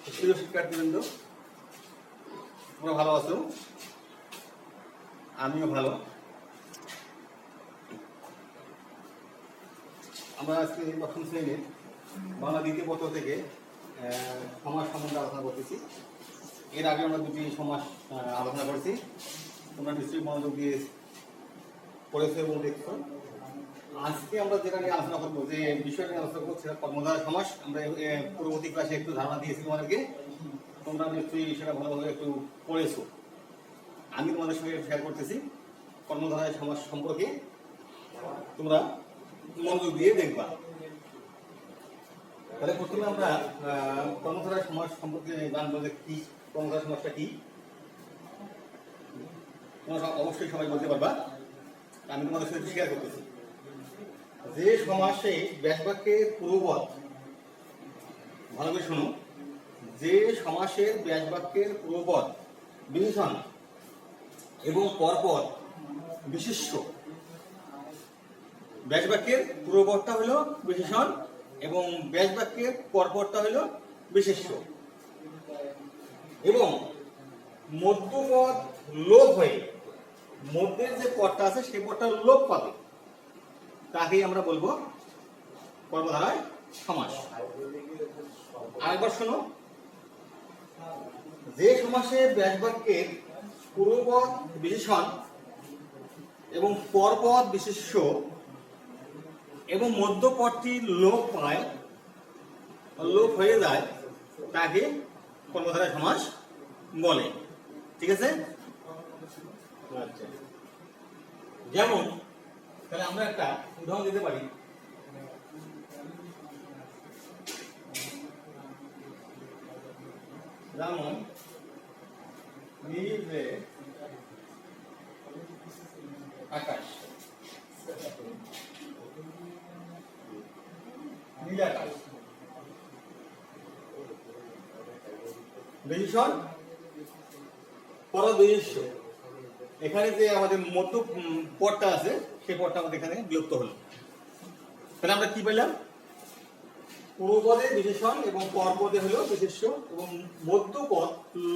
প্রিয় শিক্ষার্থীবৃন্দ, তোমরা ভালো আছো? আমিও ভালো। আমরা আজকে প্রথম শ্রেণীর বাংলা দ্বিতীয় পত্র থেকে সমাস সম্বন্ধে আলোচনা করতেছি। এর আগে আমরা দুটি সমাস আলোচনা করছি, তোমরা নিশ্চয়ই মনোযোগ দিয়ে পড়েছো এবং দেখছো। আজকে আমরা যেটা নিয়ে আলোচনা করবো, যে বিষয়টা নিয়ে আলোচনা করবো, সেটা কর্মধারয় সমাস। আমরা পূর্ববর্তী ক্লাসে একটু ধারণা দিয়েছি তোমাদেরকে, তোমরা নিশ্চয়ই সেটা ভালোভাবে একটু পড়েছো। আমি তোমাদের সঙ্গে শেয়ার করতেছি কর্মধারয় সমাস সম্পর্কে, তোমরা মনোযোগ দিয়ে দেখবা। তাহলে প্রথমে আমরা কর্মধারয় সমাস সম্পর্কে জানবো যে কি কর্মধারয় সমাসটা কি। তোমরা অবশ্যই সবাই বলতে পারবা, আমি তোমাদের সাথে শেয়ার করতেছি। যে সমাসে ব্যাসবাক্যের পূর্বপদ, ভালো করে শোনো, যে সমাসের ব্যাসবাক্যের পূর্বপদ বিশেষণ এবং পরপদ বিশেষ্য। ব্যাসবাক্যের পূর্বপদটা হলো বিশেষণ এবং ব্যাসবাক্যের পরপদটা হলো বিশেষ্য, এবং মধ্যপদ লোপ হয়ে মধ্যের যে পদটা আছে সেই পদটা লোপ পাবে, তাকেই আমরা বলবো কর্মধারয় সমাস। আরেকবার শোনো, যে সমাসে ব্যাসবাক্যের পূর্বপদ বিশেষণ এবং পরপদ বিশেষ্য এবং মধ্যপদটি লোপ পায়, লোপ হয়ে যায়, তাকে কর্মধারয় সমাস বলে। ঠিক আছে? আচ্ছা, যেমন তাহলে আমরা একটা উদাহরণ দিতে পারি। যেমন নীলে আকাশ, নীল আকাশ বিশেষণ পরবিশেষ্য। এখানে যে আমাদের মধ্য পদটা আছে সেই পদটা আমাদের এখানে বিলুপ্ত হলো। তাহলে আমরা কি পেলাম? পূর্বপদে বিশেষণ এবং পরপদে হলো বিশেষ্য এবং মধ্যপদ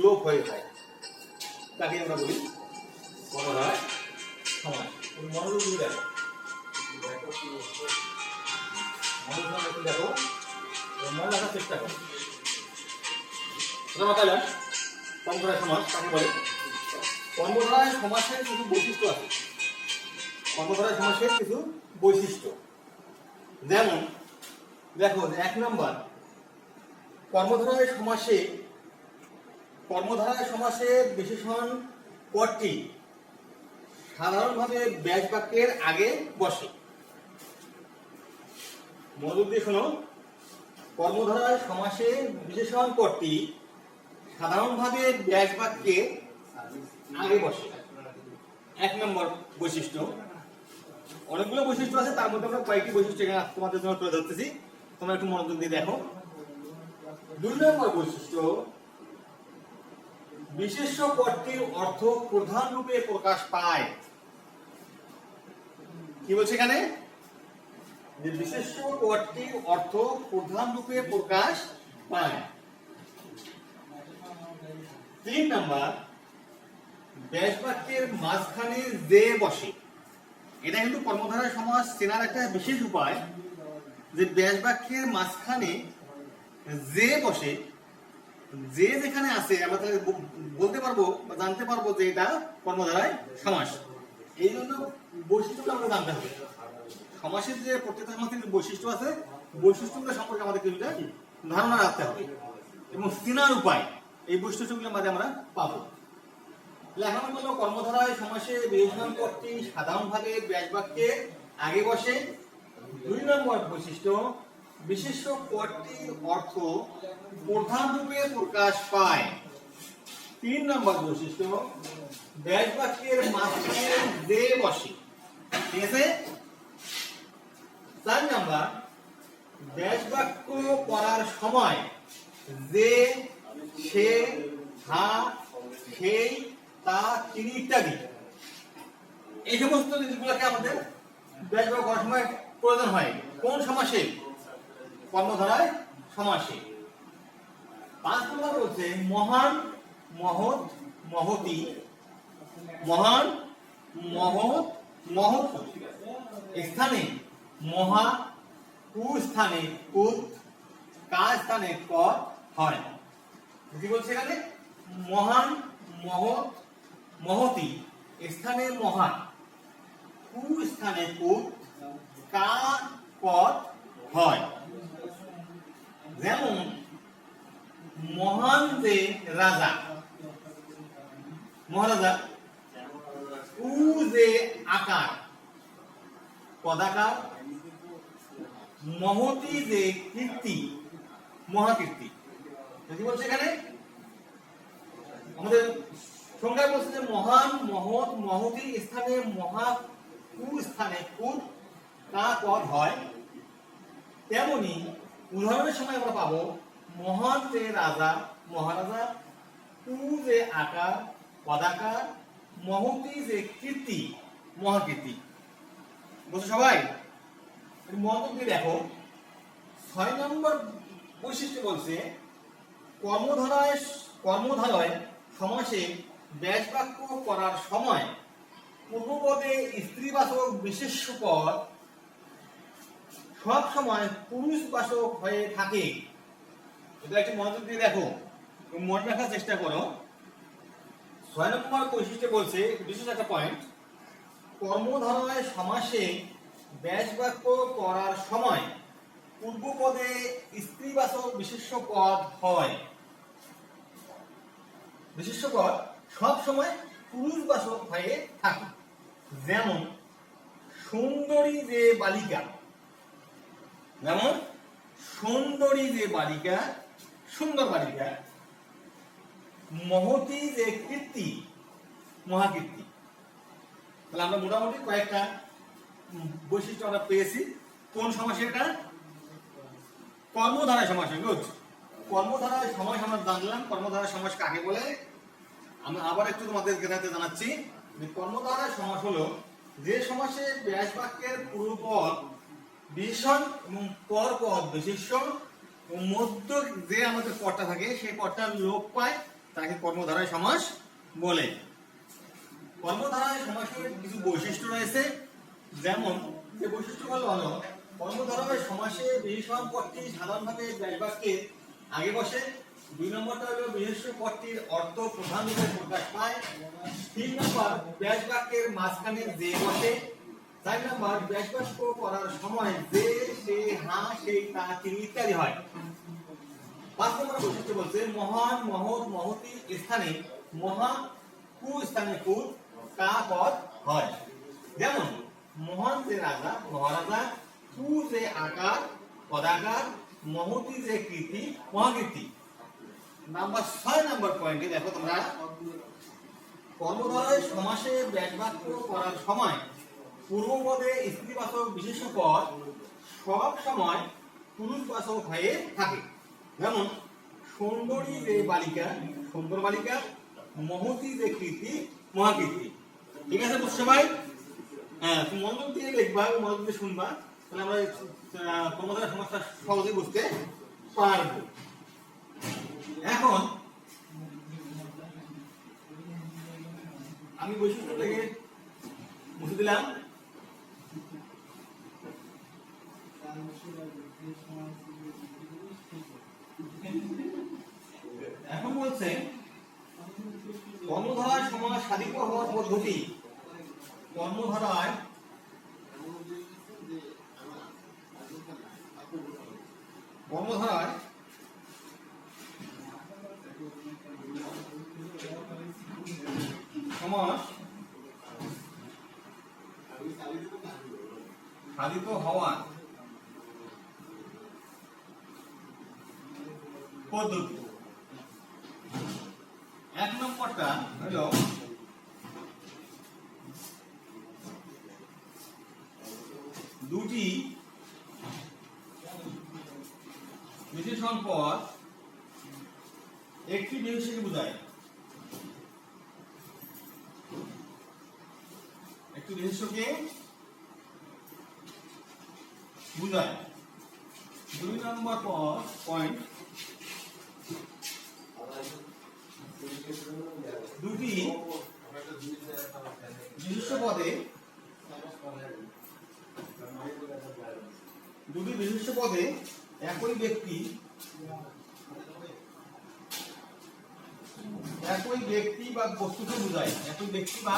লোপ হয়ে যায়, তাকে আমরা বলি কর্মধারয় সমাস। মনোযোগ দিয়ে দেখো, দেখো, মনে রাখার চেষ্টা করো। আমরা পেলাম কর্মধারয় সমাস কাকে বলে। কর্মধারয় সমাসের কিছু বৈশিষ্ট্য আছে। কর্মধারয় সমাসের কিছু বৈশিষ্ট্য, যেমন দেখো, 1 নম্বর, কর্মধারয় সমাসের বিশেষণ পদটি সাধারণভাবে ব্যাসবাক্যের আগে বসে। মনোযোগ দিয়ে শোনো, কর্মধারয় সমাসের বিশেষণ পদটি সাধারণভাবে ব্যাসবাক্যের আগে বসে। 1 নম্বর বৈশিষ্ট্য। অনেকগুলো বৈশিষ্ট্য আছে, তার মধ্যে আমরা কয়েকটি বৈশিষ্ট্য এখানে তোমাদের জন্য তুলে ধরতেছি, তোমরা একটু মনোযোগ দিয়ে দেখো। 2 নম্বর বৈশিষ্ট্য, বিশেষ্য পদটির অর্থ প্রধান রূপে প্রকাশ পায়। কি বলছে এখানে? যে বিশেষ্য পদটির অর্থ প্রধান রূপে প্রকাশ পায়। 3 নম্বর, ব্যাসবাক্যের মাঝখানে যে বসে। এটা কিন্তু কর্মধারয় সমাস চেনার একটা বিশেষ উপায়, যে ব্যাসবাক্যের মাঝখানে যে বসে। যে যেখানে আছে আমরা তাহলে বলতে পারবো বা জানতে পারবো যে এটা কর্মধারয় সমাস। এই জন্য বৈশিষ্ট্যটা আমরা জানতে হবে। সমাসের যে প্রত্যেকটা সমাসের বৈশিষ্ট্য আছে, বৈশিষ্ট্যগুলো সম্পর্কে আমাদের কিছুটা ধারণা রাখতে হবে এবং চেনার উপায় এই বৈশিষ্ট্যগুলোর মাঝে আমরা পাবো। এখন বললো কর্মধারয় সমাসে বিশেষণ পদটি সাধারণভাবে ব্যাসবাক্যের আগে বসে। 2 নম্বর বৈশিষ্ট্য, বিশেষ্য পদটির অর্থ প্রধান রূপে প্রকাশ পায়। 3 নম্বর বৈশিষ্ট্য, ব্যাসবাক্যের মাঝখানে যে বসে। ঠিক আছে? 4 নম্বর, ব্যাসবাক্য করার সময় যে, সে, হা, সেই, তা, তিনি ইত্যাদি এই সমস্ত জিনিসগুলোকে আমাদের ব্যাসবাক্য করার সময় প্রয়োজন হয়। কোন সমাসে? কর্মধারয় সমাসে। 5 নম্বর বলছে মহান, মহৎ, মহতী। মহান, মহৎ, মহৎ স্থানে মহা, কু স্থানে কুত, কা স্থানে ক হয়। কি বলছে এখানে? মহান, মহৎ, মহতী স্থানে মহা, কু স্থানে কুত, কা পদ হয়। যেমন মহান যে রাজা, মহারাজা। উ যে আকার, পদাকার। মহতী যে কীর্তি, মহাকীর্তি। কি বলছে এখানে? আমাদের সংজ্ঞায় বলছে যে মহান, মহৎ, মহতী স্থানে মহা, কু স্থানে কুত, কা পদ হয়। তেমনি উদাহরণের সময় আমরা পাবো মহান যে রাজা, মহারাজা। কু যে আকার, পদাকার। মহতী যে কীর্তি, মহাকীর্তি। বুঝছো সবাই? মনোযোগ দিয়ে দেখো। 6 নম্বর বৈশিষ্ট্য বলছে কর্মধারয় সমাসে ব্যাস বাক্য করার সময় পূর্বপদে স্ত্রীবাচক বিশেষ্য পদ সব সময় পুরুষবাচক হয়ে থাকে। এটা একটু মনোযোগ দিয়ে দেখো, মনে রাখার চেষ্টা করো। 6 নম্বর বৈশিষ্ট্য বলছে, বিশেষ একটা পয়েন্ট, কর্মধারয় সমাসে ব্যাস বাক্য করার সময় পূর্বপদে স্ত্রীবাচক বিশেষ্য পদ হয়। বিশেষ্য পদ সব সময় পুরুষবাচক হয়ে থাকে। যেমন সুন্দরী যে বালিকা, যেমন সুন্দরী যে বালিকা, সুন্দর বালিকা। মহতী যে কীর্তি, মহাকীর্তি। তাহলে আমরা মোটামুটি কয়েকটা বৈশিষ্ট্য আমরা পেয়েছি। কোন সমাসে? এটা কর্মধারয় সমাসে। গুড। কর্মধারয় সমাস আমরা জানলাম। কর্মধারয় সমাস কাকে বলে আমি আবার একটু তোমাদের জানাচ্ছি। কর্মধারয় সমাস হলো যে সমাসে ব্যাস বাক্যের পূর্বপদ বিশেষণ এবং পরপদ বিশেষ্য ও মধ্য যে আমাদের পদটা থাকে সেই পদটার লোপ পায়, তাকে কর্মধারয় সমাস বলে। কর্মধারয় সমাসের কিছু বৈশিষ্ট্য রয়েছে। যেমন যে বৈশিষ্ট্যগুলো হলো, কর্মধারয় সমাসে বিশেষণ পদটি সাধারণভাবে ব্যাস বাক্যের আগে বসে। 2 নম্বরটা হলো বিশেষ্য পদটির অর্থ প্রধান রূপে প্রকাশ পায়। 3 নম্বর ব্যাস বাক্যের মাঝখানে যে বসে। 4 নম্বর ব্যাস বাক্য করার সময় যে, সে, হা, সেই, তা, তিনি ইত্যাদি হয়। 5 নম্বর বৈশিষ্ট্য বলছে মহান, মহৎ, মহতী স্থানে মহা, কু স্থানে কুত, কা পদ হয়। যেমন মহান যে রাজা, মহারাজা। কু যে আকার, পদাকার। মহতী যে কীর্তি, মহাকীর্তি। নাম্বার 6 নম্বর পয়েন্টে দেখো তোমরা, কর্মধারয় সমাসে ব্যাস বাক্য করার সময় পূর্বপদে স্ত্রীবাচক বিশেষ্য পদ সব সময় পুরুষবাচক হয়ে থাকে। যেমন সুন্দরী যে বালিকা, সুন্দর বালিকা। মহতী যে কীর্তি, মহাকীর্তি। ঠিক আছে বুঝছো সবাই? হ্যাঁ, তুমি মনোযোগ দিয়ে দেখবা, মনোযোগ দিয়ে শুনবা, তাহলে আমরা কর্মধারয় সমাসটা সহজে বুঝতে পারবো। এখন আমি বৈশিষ্ট্যটাকে মুছে দিলাম। এখন বলছে কর্মধারয় সমাস সাধিত হওয়ার পদ্ধতি। কর্মধারয় সমাস সাধিত হওয়ার পদ্ধতি। 1 নম্বরটা হলো দুটি বিশেষণ পদ একটি বিশেষ্যকে বোঝায়। একটি বিশেষ্যকে বোঝায়। 2 নম্বর পয়েন্ট দুটি বিশিষ্ট পদে একই ব্যক্তি বা বস্তুকে বোঝায়। একই ব্যক্তি বা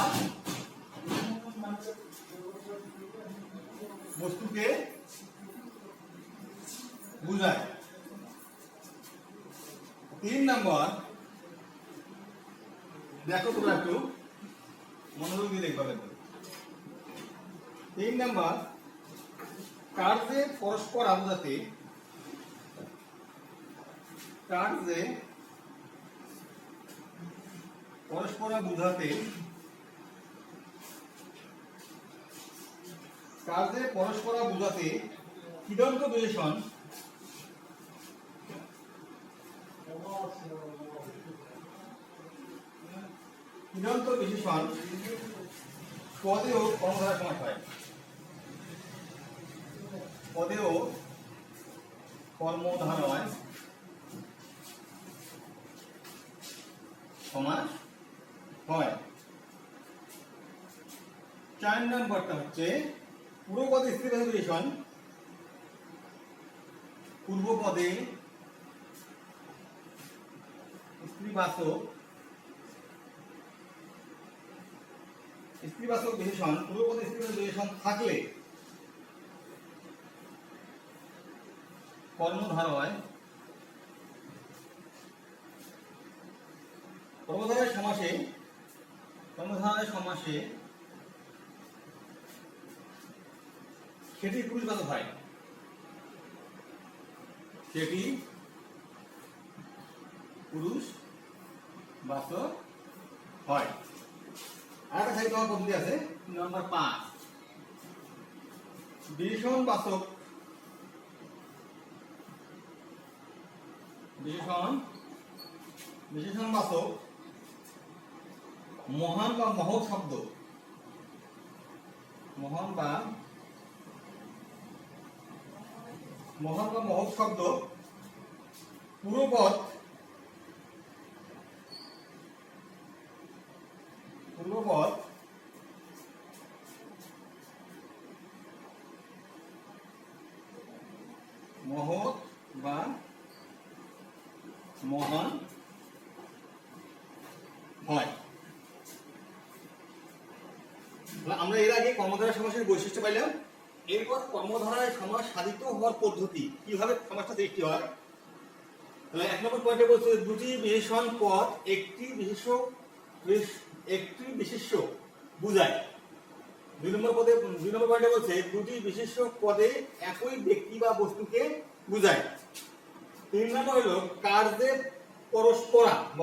বস্তুকে বোঝায়। 3 নম্বর, দেখো তোমরা একটু মনোযোগ দিয়ে দেখবে। 3 নম্বর, কার্যে পরস্পর বোঝাতে কৃদন্ত বিশেষণ পদেও কর্মধারয় সমাস হয়। পদেও কর্মধারয় সমাস হয়। 4 নম্বরটা হচ্ছে পূর্বপদে স্ত্রীবাচক বিশেষণ পূর্বপদে স্ত্রীবাচক বিশেষণ থাকলে কর্মধারয় সমাসে সেটি পুরুষবাচক হয়। সেটি পুরুষবাচক হয়। আরেকটা সাহিত্য পদ্ধতি আছে, নম্বর 5, বিশেষণবাচক মহান বা মহৎ শব্দ পূর্বপদ মহৎ বা মহান হয়। আমরা এর আগে কর্মধারয় সমাসের বৈশিষ্ট্য পাইলাম। এরপর কর্মধারয় সমাস সাধিত হওয়ার পদ্ধতি, কিভাবে সমাসটা সৃষ্টি হয়। তাহলে 1 নম্বর পয়েন্টে বলছে দুটি বিশেষণ পদ একটি বিশেষ্য বুঝায়। 2 নম্বর পয়েন্টে বলছে দুটি বিশেষ্য পদে একই ব্যক্তি বা বস্তুকে বুঝায়। 3 নম্বর হলো কার্যে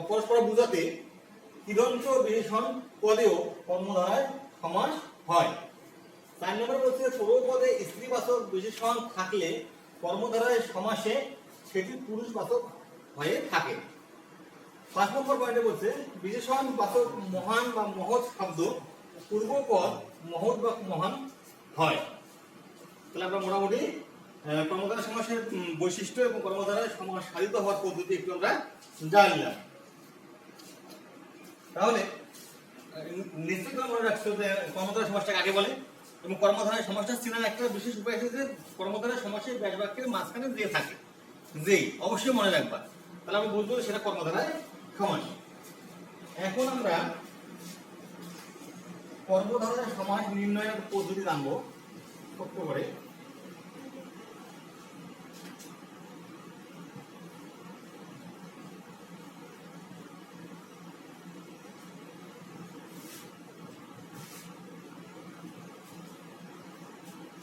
পরস্পর বুঝাতে কৃদন্ত বিশেষণ পদেও কর্মধারয় সমাস হয়। 4 নম্বর বলছে পূর্বপদে স্ত্রীবাচক বিশেষণ থাকলে কর্মধারয় সমাসে সেটি পুরুষবাচক হয়ে থাকে। 5 নম্বর পয়েন্টে বলছে বিশেষণ বাচক মহান বা মহৎ শব্দ পূর্বপদ মহৎ বা মহান হয়। তাহলে আমরা মোটামুটি কর্মধারয় সমাসের বৈশিষ্ট্য এবং কর্মধারয় সমাস সাধিত হওয়ার পদ্ধতি একটু আমরা জানলাম। তাহলে নিশ্চিত মনে রাখছো যে কর্মধারয় সমাসটাকে আগে বলে এবং কর্মধারয় সমাসটা চেনার একটা বিশেষ উপায় আছে যে কর্মধারয় সমাসের ব্যাস বাক্যের মাঝখানে যে থাকে, যেই অবশ্যই মনে রাখবা। তাহলে আমরা বুঝবো সেটা কর্মধারয় সমাস। এখন আমরা কর্মধারয় সমাস নির্ণয়ের পদ্ধতি জানবো ছোট্ট করে।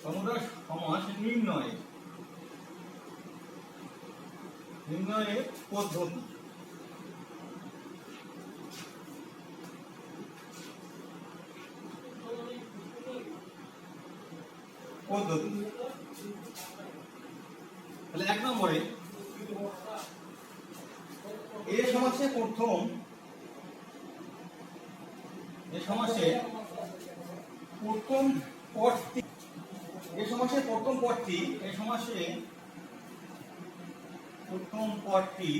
কর্মধারয় সমাস নির্ণয়ের পদ্ধতি। তাহলে 1 নম্বরে এই সমাসে প্রথম পদটি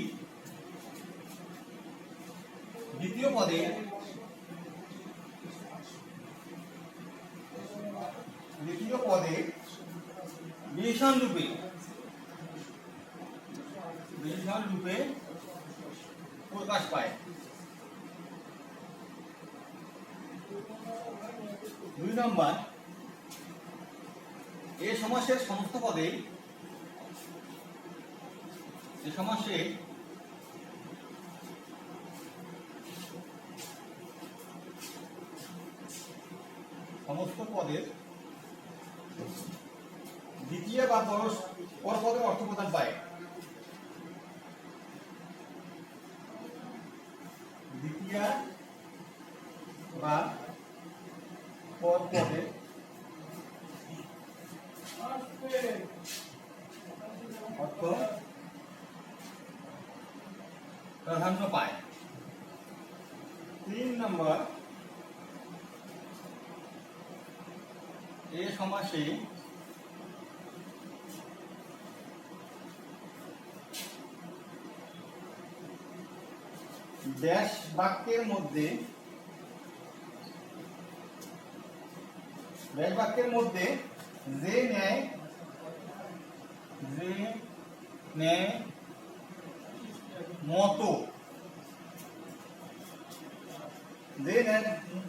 দ্বিতীয় পদে বিশেষণ রূপে প্রকাশ পায়। 2 নম্বর, এই সমাসের সমস্ত পদে সমস্ত পদের দ্বিতীয় বা পর পদের অর্থ প্রদান পায়। দ্বিতীয় বা পর পদের অর্থ প্রাধান্য পায়। 3 নম্বর, এই সমাসে ব্যাস বাক্যের মধ্যে যে ন্যায়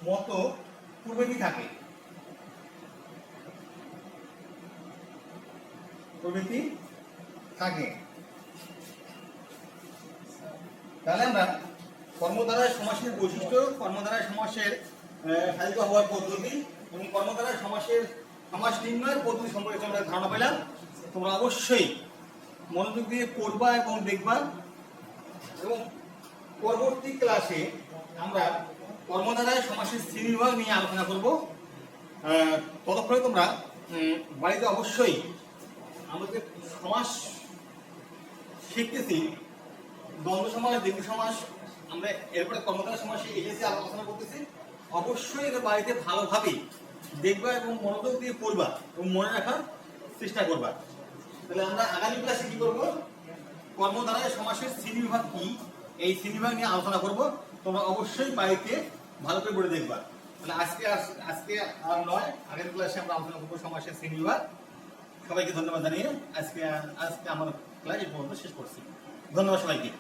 মতো প্রভৃতি থাকে। তাহলে আমরা কর্মধারায় সমাসের বৈশিষ্ট্য, কর্মধারায় সমাসের সাধিত হওয়ার পদ্ধতি এবং কর্মধারায় সমাসের সমাস নির্ণয়ের পদ্ধতি সম্পর্কে আমরা ধারণা পেলাম। তোমরা অবশ্যই মনোযোগ দিয়ে পড়বা এবং দেখবা, এবং পরবর্তী ক্লাসে আমরা কর্মধারায় সমাসের শ্রেণীবিভাগ নিয়ে আলোচনা করব। ততক্ষণে তোমরা বাড়িতে অবশ্যই আমাদের সমাস শিখতেছি, দ্বন্দ্ব সমাস, দ্বিগু সমাস, আমরা এরপরে কর্মধারায় সমাসে এসেছি আলোচনা করতেছি। অবশ্যই এটা বাড়িতে ভালোভাবে দেখবা এবং মনোযোগ দিয়ে পড়বা এবং মনে রাখার চেষ্টা করবা। তাহলে আমরা আগামী ক্লাসে কি করব, কর্মধারায় সমাসের শ্রেণীবিভাগ কি, এই শ্রেণীবিভাগ নিয়ে আলোচনা করব। তোমরা অবশ্যই বাড়িতে ভালো করে পড়ে দেখবা। তাহলে আজকে আর নয়, আগের ক্লাসে আমরা আলোচনা করবো সমাসের শ্রেণীবিভাগ। সবাইকে ধন্যবাদ জানিয়ে আজকে আমার ক্লাস এই পর্যন্ত শেষ করছি। ধন্যবাদ সবাইকে।